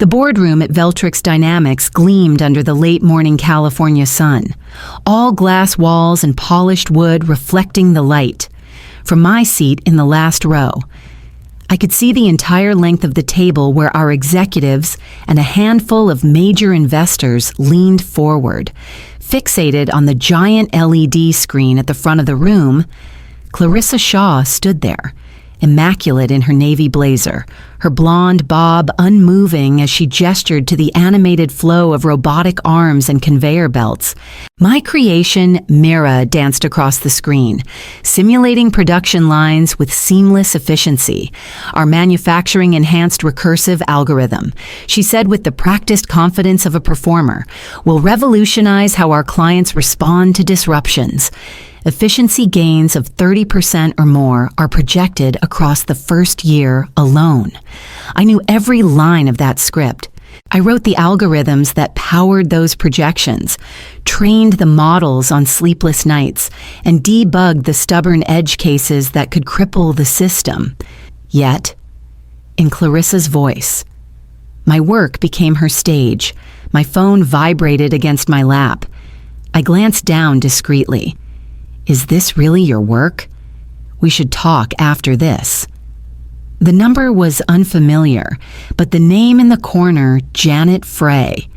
The boardroom at Veltrix Dynamics gleamed under the late-morning California sun, all glass walls and polished wood reflecting the light. From my seat in the last row, I could see the entire length of the table where our executives and a handful of major investors leaned forward. Fixated on the giant LED screen at the front of the room, Clarissa Shaw stood there, immaculate in her navy blazer, her blonde bob unmoving as she gestured to the animated flow of robotic arms and conveyor belts. My creation, Mira, danced across the screen, simulating production lines with seamless efficiency. Our manufacturing-enhanced recursive algorithm, she said with the practiced confidence of a performer, will revolutionize how our clients respond to disruptions. Efficiency gains of 30% or more are projected across the first year alone. I knew every line of that script. I wrote the algorithms that powered those projections, trained the models on sleepless nights, and debugged the stubborn edge cases that could cripple the system. Yet, in Clarissa's voice, my work became her stage. My phone vibrated against my lap. I glanced down discreetly. Is this really your work? We should talk after this. The number was unfamiliar, but the name in the corner, Janet Frey.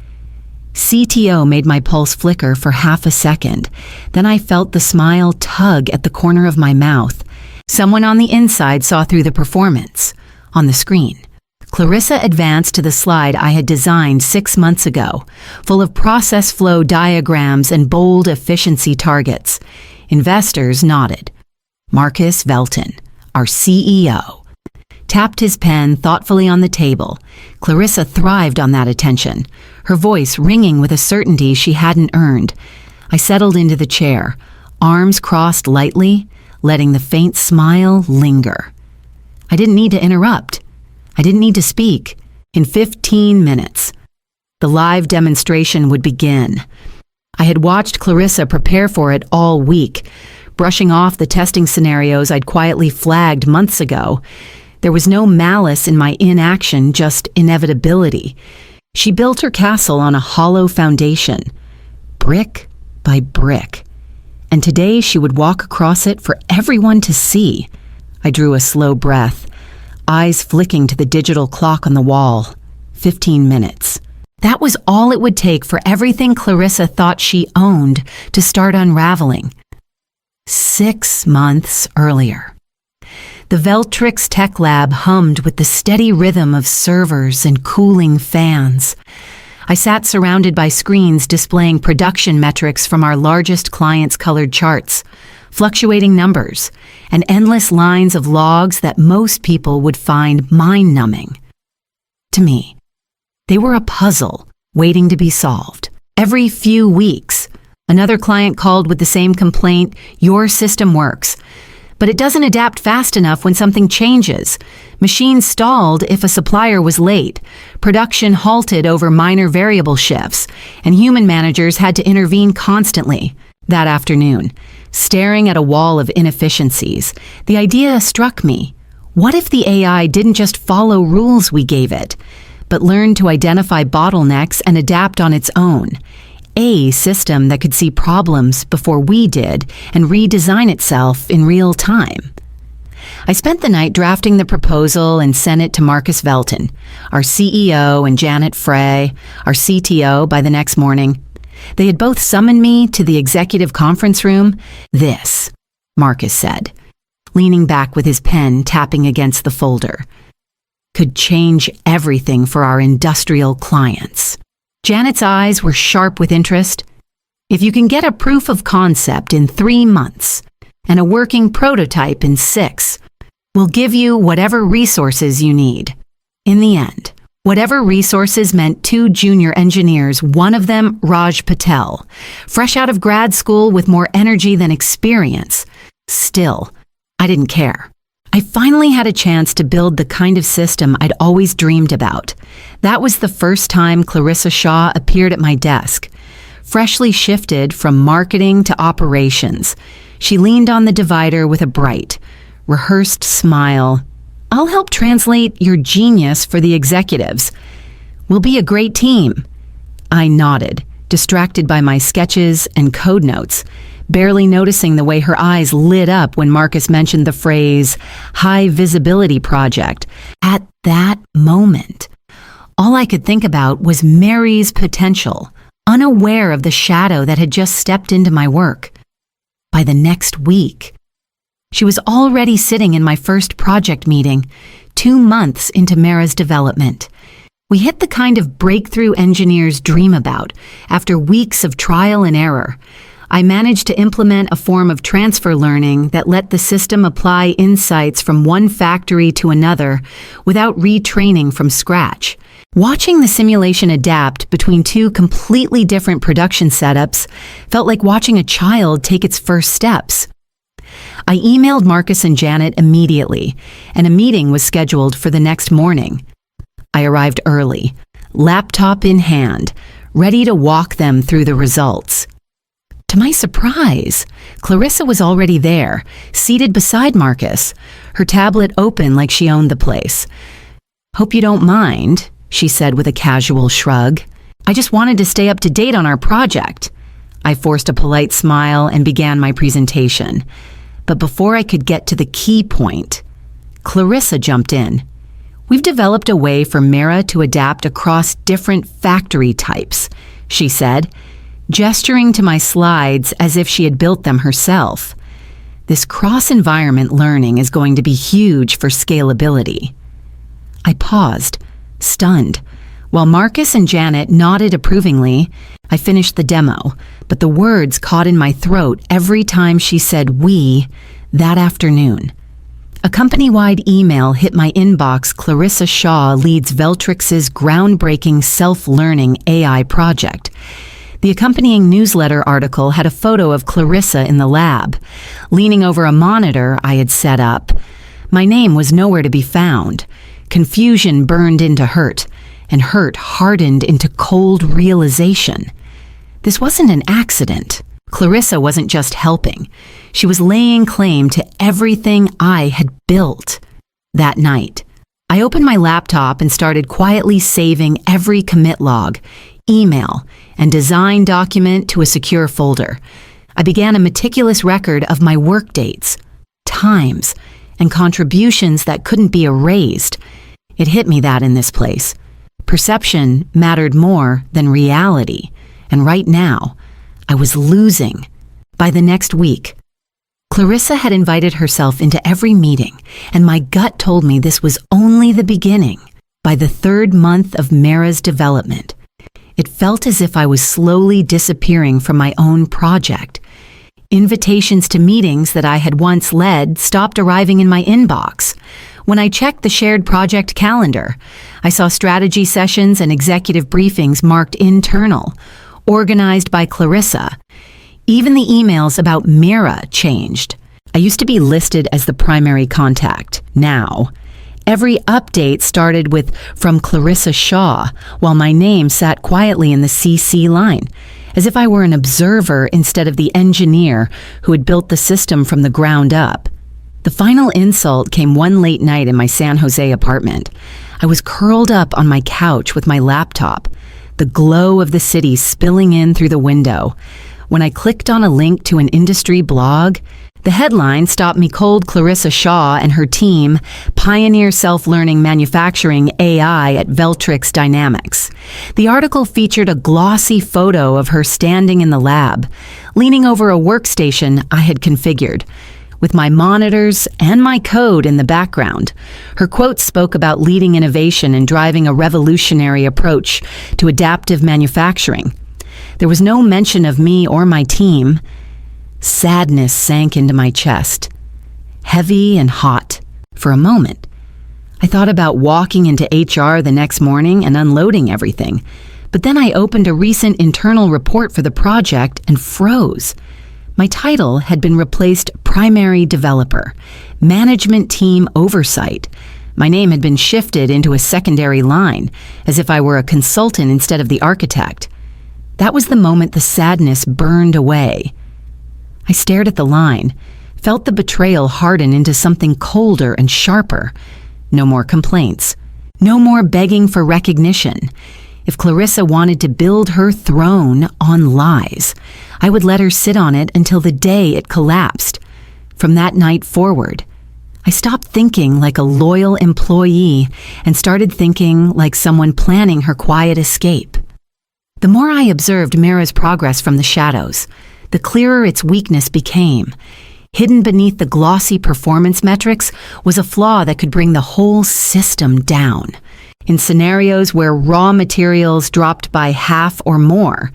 CTO made my pulse flicker for half a second. Then I felt the smile tug at the corner of my mouth. Someone on the inside saw through the performance. On the screen, Clarissa advanced to the slide I had designed 6 months ago, full of process flow diagrams and bold efficiency targets. Investors nodded. Marcus Velton, our CEO, tapped his pen thoughtfully on the table. Clarissa thrived on that attention, her voice ringing with a certainty she hadn't earned. I settled into the chair, arms crossed lightly, letting the faint smile linger. I didn't need to interrupt. I didn't need to speak. In 15 minutes, the live demonstration would begin. I had watched Clarissa prepare for it all week, brushing off the testing scenarios I'd quietly flagged months ago. There was no malice in my inaction, just inevitability. She built her castle on a hollow foundation, brick by brick, and today she would walk across it for everyone to see. I drew a slow breath, eyes flicking to the digital clock on the wall. 15 minutes. That was all it would take for everything Clarissa thought she owned to start unraveling. 6 months earlier, the Veltrix Tech Lab hummed with the steady rhythm of servers and cooling fans. I sat surrounded by screens displaying production metrics from our largest clients' colored charts, fluctuating numbers, and endless lines of logs that most people would find mind-numbing. To me, they were a puzzle waiting to be solved. Every few weeks, another client called with the same complaint: your system works, but it doesn't adapt fast enough when something changes. Machines stalled if a supplier was late, production halted over minor variable shifts, and human managers had to intervene constantly. That afternoon, staring at a wall of inefficiencies, the idea struck me. What if the AI didn't just follow rules we gave it, but learned to identify bottlenecks and adapt on its own? A system that could see problems before we did and redesign itself in real time. I spent the night drafting the proposal and sent it to Marcus Velton, our CEO, and Janet Frey, our CTO, by the next morning. They had both summoned me to the executive conference room. This, Marcus said, leaning back with his pen tapping against the folder, could change everything for our industrial clients. Janet's eyes were sharp with interest. If you can get a proof of concept in 3 months and a working prototype in 6, we'll give you whatever resources you need. In the end, whatever resources meant 2 junior engineers, one of them Raj Patel, fresh out of grad school with more energy than experience. Still, I didn't care. I finally had a chance to build the kind of system I'd always dreamed about. That was the first time Clarissa Shaw appeared at my desk. Freshly shifted from marketing to operations, she leaned on the divider with a bright, rehearsed smile. I'll help translate your genius for the executives. We'll be a great team. I nodded, distracted by my sketches and code notes, barely noticing the way her eyes lit up when Marcus mentioned the phrase high visibility project. At that moment, all I could think about was Mary's potential, unaware of the shadow that had just stepped into my work. By the next week, she was already sitting in my first project meeting, 2 months into Mara's development. We hit the kind of breakthrough engineers dream about after weeks of trial and error. I managed to implement a form of transfer learning that let the system apply insights from one factory to another without retraining from scratch. Watching the simulation adapt between 2 completely different production setups felt like watching a child take its first steps. I emailed Marcus and Janet immediately, and a meeting was scheduled for the next morning. I arrived early, laptop in hand, ready to walk them through the results. To my surprise, Clarissa was already there, seated beside Marcus, her tablet open like she owned the place. "Hope you don't mind," she said with a casual shrug. "I just wanted to stay up to date on our project." I forced a polite smile and began my presentation. But before I could get to the key point, Clarissa jumped in. "We've developed a way for Mara to adapt across different factory types," she said, gesturing to my slides as if she had built them herself. "This cross-environment learning is going to be huge for scalability." I paused, stunned. While Marcus and Janet nodded approvingly, I finished the demo, but the words caught in my throat every time she said "we" that afternoon. A company-wide email hit my inbox. Clarissa Shaw leads Veltrix's groundbreaking self-learning AI project. The accompanying newsletter article had a photo of Clarissa in the lab, leaning over a monitor I had set up. My name was nowhere to be found. Confusion burned into hurt, and hurt hardened into cold realization. This wasn't an accident. Clarissa wasn't just helping. She was laying claim to everything I had built. That night, I opened my laptop and started quietly saving every commit log, email, and design document to a secure folder. I began a meticulous record of my work dates, times, and contributions that couldn't be erased. It hit me that in this place, perception mattered more than reality, and right now, I was losing. By the next week, Clarissa had invited herself into every meeting, and my gut told me this was only the beginning. By the 3rd month of Mara's development, it felt as if I was slowly disappearing from my own project. Invitations to meetings that I had once led stopped arriving in my inbox. When I checked the shared project calendar, I saw strategy sessions and executive briefings marked internal, organized by Clarissa. Even the emails about Mira changed. I used to be listed as the primary contact. Now, every update started with "from Clarissa Shaw," while my name sat quietly in the CC line, as if I were an observer instead of the engineer who had built the system from the ground up. The final insult came one late night in my San Jose apartment. I was curled up on my couch with my laptop, the glow of the city spilling in through the window. When I clicked on a link to an industry blog, the headline stopped me cold. "Clarissa Shaw and her team pioneer self-learning manufacturing AI at Veltrix Dynamics." The article featured a glossy photo of her standing in the lab, leaning over a workstation I had configured, with my monitors and my code in the background. Her quotes spoke about leading innovation and driving a revolutionary approach to adaptive manufacturing. There was no mention of me or my team. Sadness sank into my chest, heavy and hot. For a moment, I thought about walking into HR the next morning and unloading everything, but then I opened a recent internal report for the project and froze. My title had been replaced Primary Developer, Management Team Oversight. My name had been shifted into a secondary line, as if I were a consultant instead of the architect. That was the moment the sadness burned away. I stared at the line, felt the betrayal harden into something colder and sharper. No more complaints. No more begging for recognition. If Clarissa wanted to build her throne on lies, I would let her sit on it until the day it collapsed. From that night forward, I stopped thinking like a loyal employee and started thinking like someone planning her quiet escape. The more I observed Mira's progress from the shadows, the clearer its weakness became. Hidden beneath the glossy performance metrics was a flaw that could bring the whole system down. In scenarios where raw materials dropped by half or more,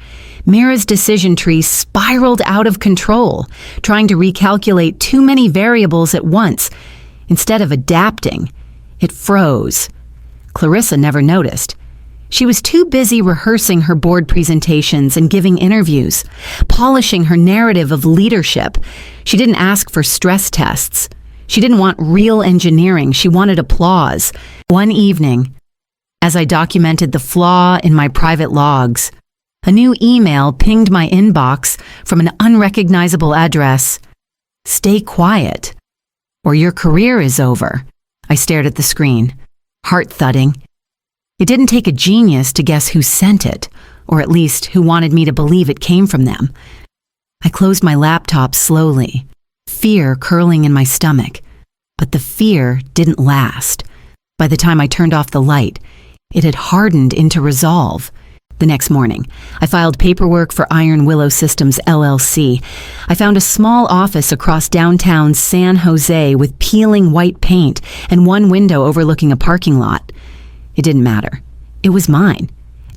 Mira's decision tree spiraled out of control, trying to recalculate too many variables at once. Instead of adapting, it froze. Clarissa never noticed. She was too busy rehearsing her board presentations and giving interviews, polishing her narrative of leadership. She didn't ask for stress tests. She didn't want real engineering. She wanted applause. One evening, as I documented the flaw in my private logs, a new email pinged my inbox from an unrecognizable address. "Stay quiet, or your career is over." I stared at the screen, heart thudding. It didn't take a genius to guess who sent it, or at least who wanted me to believe it came from them. I closed my laptop slowly, fear curling in my stomach. But the fear didn't last. By the time I turned off the light, it had hardened into resolve. The next morning, I filed paperwork for Iron Willow Systems LLC. I found a small office across downtown San Jose with peeling white paint and one window overlooking a parking lot. It didn't matter. It was mine.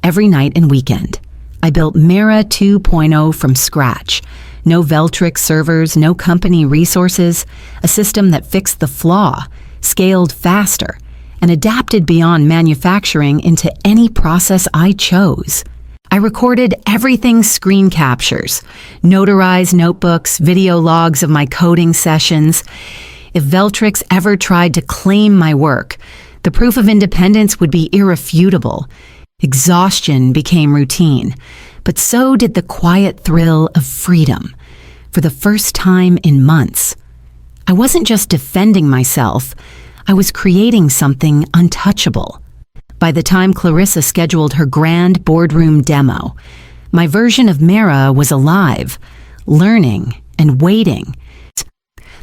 Every night and weekend, I built Mira 2.0 from scratch. No Veltrix servers, no company resources, a system that fixed the flaw, scaled faster, and adapted beyond manufacturing into any process I chose. I recorded everything screen captures, notarized notebooks, video logs of my coding sessions. If Veltrix ever tried to claim my work, the proof of independence would be irrefutable. Exhaustion became routine, but so did the quiet thrill of freedom. For the first time in months, I wasn't just defending myself, I was creating something untouchable. By the time Clarissa scheduled her grand boardroom demo, my version of Mira was alive, learning and waiting.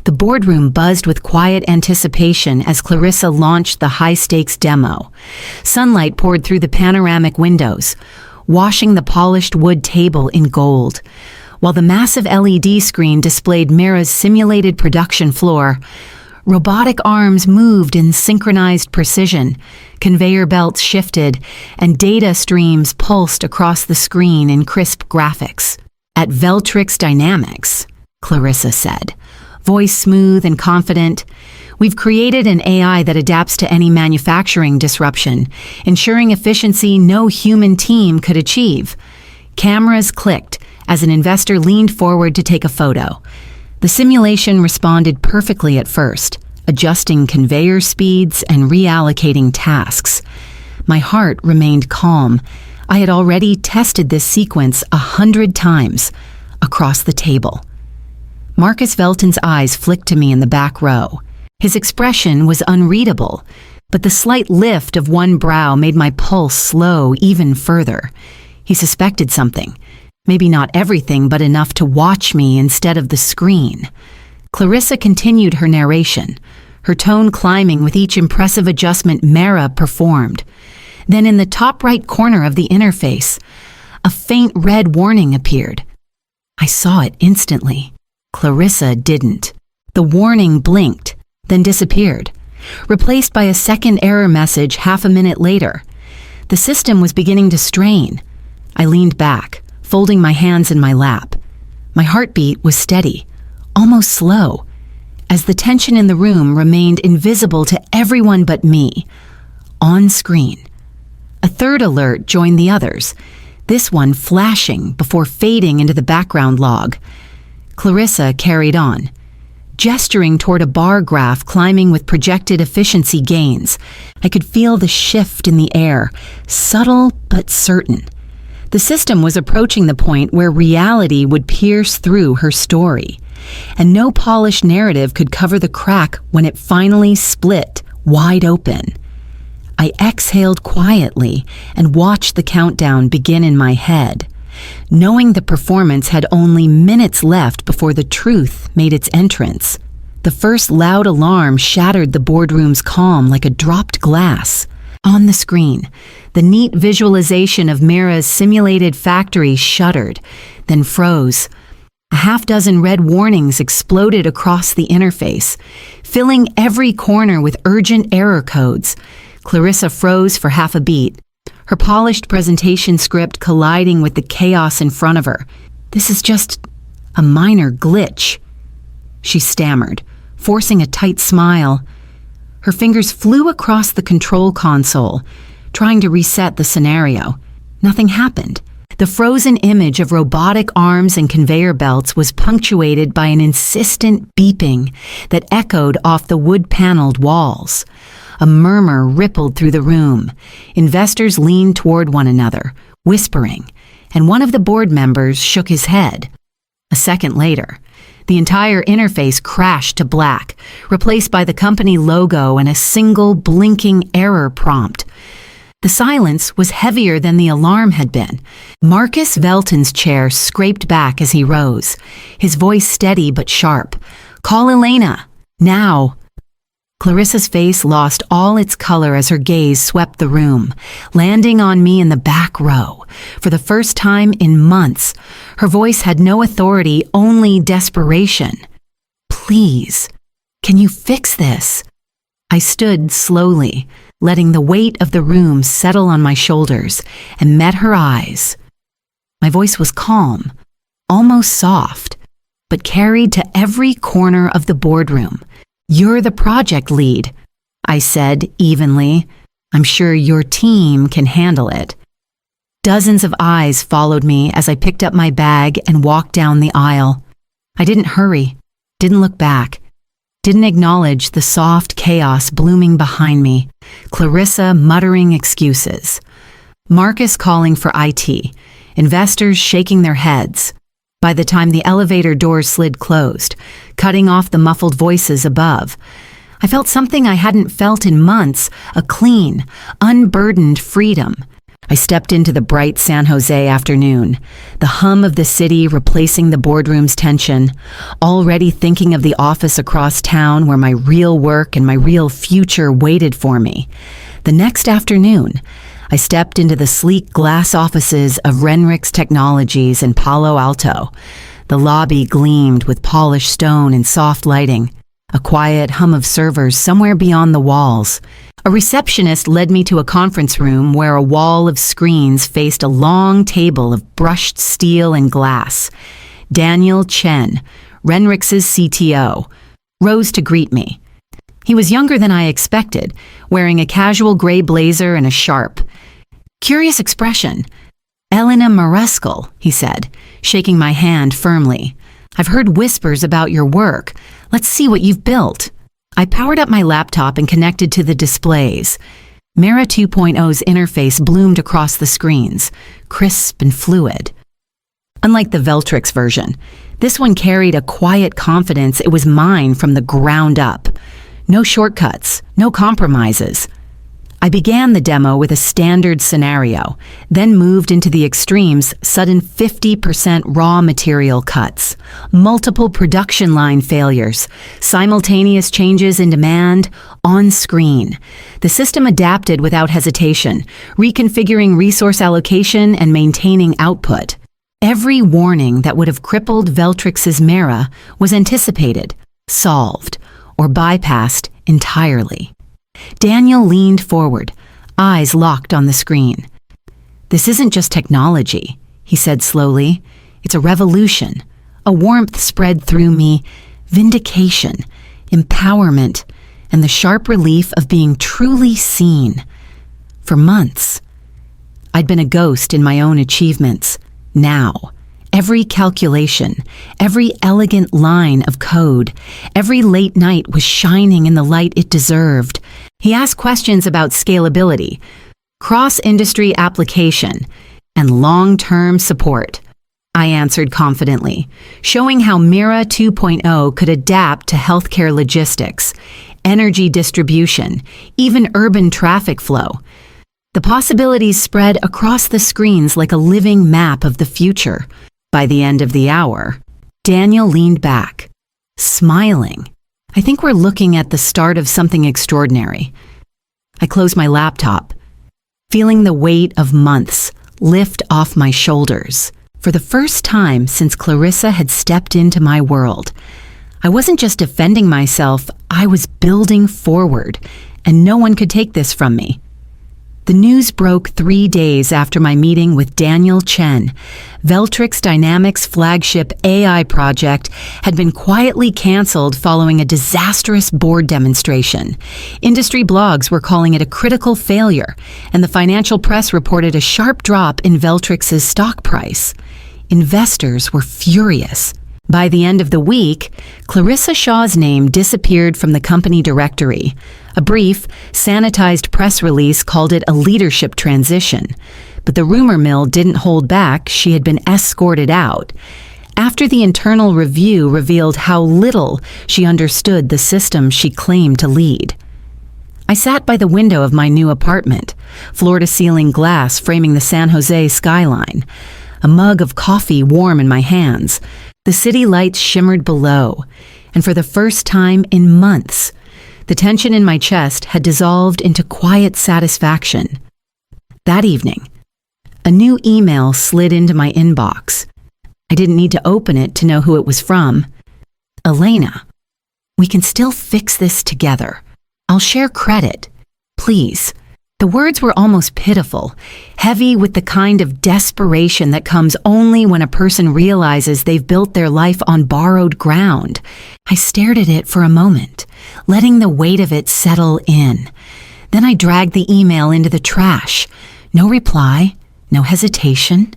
The boardroom buzzed with quiet anticipation as Clarissa launched the high-stakes demo. Sunlight poured through the panoramic windows, washing the polished wood table in gold, while the massive LED screen displayed Mira's simulated production floor. Robotic arms moved in synchronized precision, conveyor belts shifted, and data streams pulsed across the screen in crisp graphics. "At Veltrix Dynamics," Clarissa said, voice smooth and confident, "we've created an AI that adapts to any manufacturing disruption, ensuring efficiency no human team could achieve." Cameras clicked as an investor leaned forward to take a photo. The simulation responded perfectly at first, adjusting conveyor speeds and reallocating tasks. My heart remained calm. I had already tested this sequence 100 times across the table. Marcus Velton's eyes flicked to me in the back row. His expression was unreadable, but the slight lift of one brow made my pulse slow even further. He suspected something. Maybe not everything, but enough to watch me instead of the screen. Clarissa continued her narration, her tone climbing with each impressive adjustment Mira performed. Then in the top right corner of the interface, a faint red warning appeared. I saw it instantly. Clarissa didn't. The warning blinked, then disappeared, replaced by a second error message half a minute later. The system was beginning to strain. I leaned back, folding my hands in my lap. My heartbeat was steady, almost slow, as the tension in the room remained invisible to everyone but me. On screen, a third alert joined the others, this one flashing before fading into the background log. Clarissa carried on, gesturing toward a bar graph climbing with projected efficiency gains. I could feel the shift in the air, subtle but certain. The system was approaching the point where reality would pierce through her story, and no polished narrative could cover the crack when it finally split wide open. I exhaled quietly and watched the countdown begin in my head, knowing the performance had only minutes left before the truth made its entrance. The first loud alarm shattered the boardroom's calm like a dropped glass. On the screen, the neat visualization of Mira's simulated factory shuddered, then froze. A half-dozen red warnings exploded across the interface, filling every corner with urgent error codes. Clarissa froze for half a beat, her polished presentation script colliding with the chaos in front of her. "This is just a minor glitch," she stammered, forcing a tight smile. Her fingers flew across the control console, trying to reset the scenario. Nothing happened. The frozen image of robotic arms and conveyor belts was punctuated by an insistent beeping that echoed off the wood-paneled walls. A murmur rippled through the room. Investors leaned toward one another, whispering, and one of the board members shook his head. A second later, the entire interface crashed to black, replaced by the company logo and a single blinking error prompt. The silence was heavier than the alarm had been. Marcus Velton's chair scraped back as he rose, his voice steady but sharp. "Call Elena, now." Clarissa's face lost all its color as her gaze swept the room, landing on me in the back row. For the first time in months, her voice had no authority, only desperation. "Please, can you fix this?" I stood slowly, letting the weight of the room settle on my shoulders, and met her eyes. My voice was calm, almost soft, but carried to every corner of the boardroom. "You're the project lead," I said evenly. "I'm sure your team can handle it." Dozens of eyes followed me as I picked up my bag and walked down the aisle. I didn't hurry, didn't look back, didn't acknowledge the soft chaos blooming behind me. Clarissa muttering excuses. Marcus calling for IT. Investors shaking their heads. By the time the elevator doors slid closed, cutting off the muffled voices above, I felt something I hadn't felt in months, a clean, unburdened freedom. I stepped into the bright San Jose afternoon, the hum of the city replacing the boardroom's tension, already thinking of the office across town where my real work and my real future waited for me. The next afternoon, I stepped into the sleek glass offices of Renrix Technologies in Palo Alto. The lobby gleamed with polished stone and soft lighting, a quiet hum of servers somewhere beyond the walls. A receptionist led me to a conference room where a wall of screens faced a long table of brushed steel and glass. Daniel Chen, Renrix's CTO, rose to greet me. He was younger than I expected, wearing a casual gray blazer and a sharp, curious expression. "Elena Marescal," he said, shaking my hand firmly. "I've heard whispers about your work. Let's see what you've built." I powered up my laptop and connected to the displays. Mira 2.0's interface bloomed across the screens, crisp and fluid. Unlike the Veltrix version, this one carried a quiet confidence it was mine from the ground up. No shortcuts, no compromises. I began the demo with a standard scenario, then moved into the extremes, sudden 50% raw material cuts, multiple production line failures, simultaneous changes in demand, on screen. The system adapted without hesitation, reconfiguring resource allocation and maintaining output. Every warning that would have crippled Veltrix's Mira was anticipated, solved, or bypassed entirely. Daniel leaned forward, eyes locked on the screen. "This isn't just technology," he said slowly. "It's a revolution." A warmth spread through me, vindication, empowerment, and the sharp relief of being truly seen. For months, I'd been a ghost in my own achievements. Now, every calculation, every elegant line of code, every late night was shining in the light it deserved. He asked questions about scalability, cross-industry application, and long-term support. I answered confidently, showing how Mira 2.0 could adapt to healthcare logistics, energy distribution, even urban traffic flow. The possibilities spread across the screens like a living map of the future. By the end of the hour, Daniel leaned back, smiling. I think we're looking at the start of something extraordinary. I closed my laptop, feeling the weight of months lift off my shoulders. For the first time since Clarissa had stepped into my world, I wasn't just defending myself, I was building forward, and no one could take this from me. The news broke 3 days after my meeting with Daniel Chen. Veltrix Dynamics' flagship AI project had been quietly canceled following a disastrous board demonstration. Industry blogs were calling it a critical failure, and the financial press reported a sharp drop in Veltrix's stock price. Investors were furious. By the end of the week, Clarissa Shaw's name disappeared from the company directory. A brief, sanitized press release called it a leadership transition. But the rumor mill didn't hold back. She had been escorted out. After the internal review revealed how little she understood the system she claimed to lead. I sat by the window of my new apartment, floor-to-ceiling glass framing the San Jose skyline. A mug of coffee warm in my hands. The city lights shimmered below, and for the first time in months, the tension in my chest had dissolved into quiet satisfaction. That evening, a new email slid into my inbox. I didn't need to open it to know who it was from. Elena, we can still fix this together. I'll share credit. Please. The words were almost pitiful, heavy with the kind of desperation that comes only when a person realizes they've built their life on borrowed ground. I stared at it for a moment, letting the weight of it settle in. Then I dragged the email into the trash. No reply, no hesitation.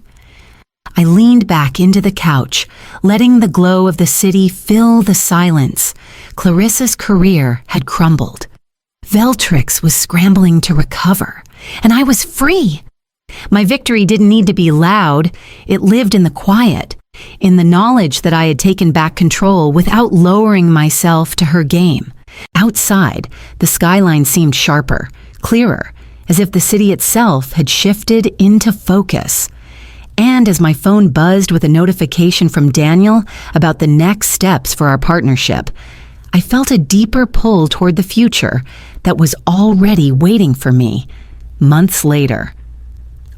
I leaned back into the couch, letting the glow of the city fill the silence. Clarissa's career had crumbled. Veltrix was scrambling to recover, and I was free. My victory didn't need to be loud. It lived in the quiet, in the knowledge that I had taken back control without lowering myself to her game. Outside, the skyline seemed sharper, clearer, as if the city itself had shifted into focus. And as my phone buzzed with a notification from Daniel about the next steps for our partnership, I felt a deeper pull toward the future that was already waiting for me. Months later,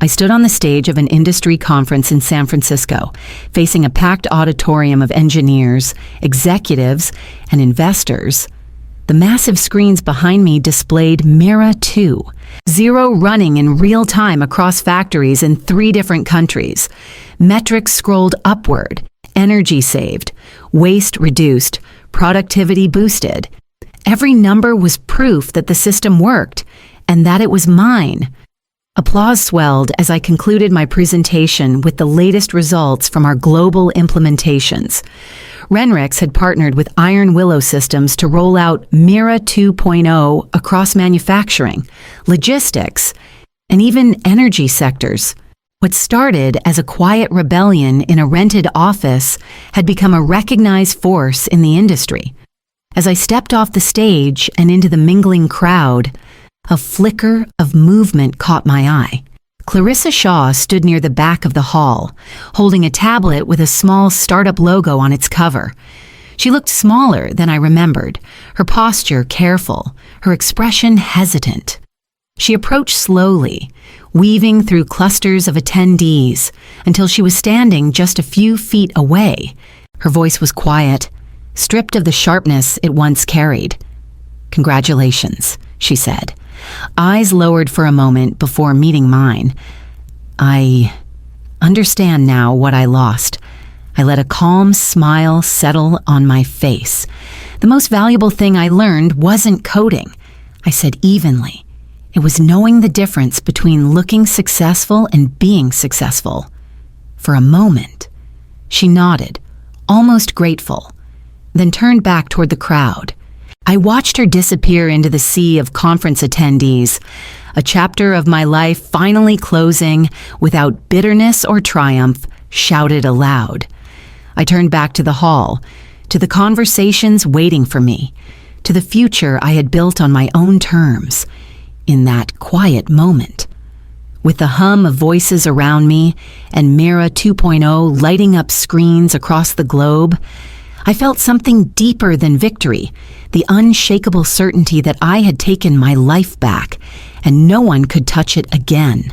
I stood on the stage of an industry conference in San Francisco, facing a packed auditorium of engineers, executives, and investors. The massive screens behind me displayed Mira 2, zero running in real time across factories in 3 different countries. Metrics scrolled upward, energy saved, waste reduced, productivity boosted. Every number was proof that the system worked and that it was mine. Applause swelled as I concluded my presentation with the latest results from our global implementations. Renrix had partnered with Iron Willow Systems to roll out Mira 2.0 across manufacturing, logistics, and even energy sectors. What started as a quiet rebellion in a rented office had become a recognized force in the industry. As I stepped off the stage and into the mingling crowd, a flicker of movement caught my eye. Clarissa Shaw stood near the back of the hall, holding a tablet with a small startup logo on its cover. She looked smaller than I remembered, her posture careful, her expression hesitant. She approached slowly, weaving through clusters of attendees until she was standing just a few feet away. Her voice was quiet, stripped of the sharpness it once carried. "Congratulations," she said, eyes lowered for a moment before meeting mine. "I understand now what I lost." I let a calm smile settle on my face. "The most valuable thing I learned wasn't coding," I said evenly. "It was knowing the difference between looking successful and being successful." For a moment, she nodded, almost grateful, then turned back toward the crowd. I watched her disappear into the sea of conference attendees, a chapter of my life finally closing without bitterness or triumph, shouted aloud. I turned back to the hall, to the conversations waiting for me, to the future I had built on my own terms, in that quiet moment. With the hum of voices around me and Mira 2.0 lighting up screens across the globe, I felt something deeper than victory, the unshakable certainty that I had taken my life back and no one could touch it again.